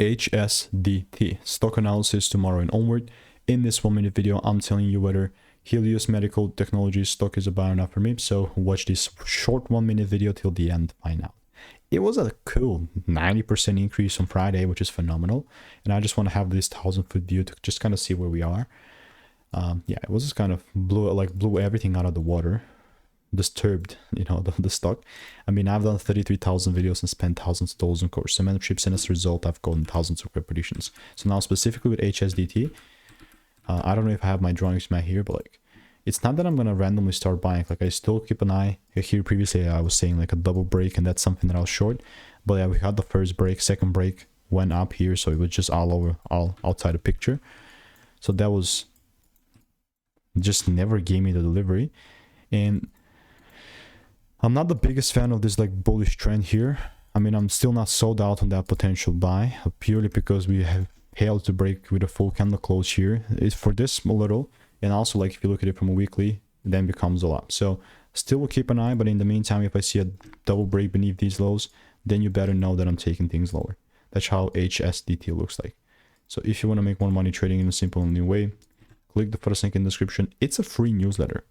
HSDT stock analysis tomorrow and onward. In this 1-minute video, I'm telling you whether Helius Medical Technologies stock is a buy or not for me. So watch this short 1-minute video till the end. Find out. It was a cool 90% increase on Friday, which is phenomenal. And I just want to have this 1,000-foot view to just kind of see where we are. Yeah, it was just kind of blew everything out of the water. Disturbed, you know, the stock. I mean, I've done 33,000 videos and spent thousands of dollars on course memberships, and as a result, I've gotten thousands of predictions. So now specifically with HSDT, I don't know if I have my drawings mat here, but like, it's not that I'm gonna randomly start buying. Like, I still keep an eye. Here previously, I was saying like a double break, and that's something that I was short. But yeah, we had the first break, second break went up here, so it was just all outside the picture. So that was just never gave me the delivery, and I'm not the biggest fan of this like bullish trend here. I mean, I'm still not sold out on that potential buy, purely because we have failed to break with a full candle close here. It's for this a little, and also like if you look at it from a weekly, it then becomes a lot. So still will keep an eye, but in the meantime, if I see a double break beneath these lows, then you better know that I'm taking things lower. That's how HSDT looks like. So if you want to make more money trading in a simple and new way, click the first link in the description. It's a free newsletter.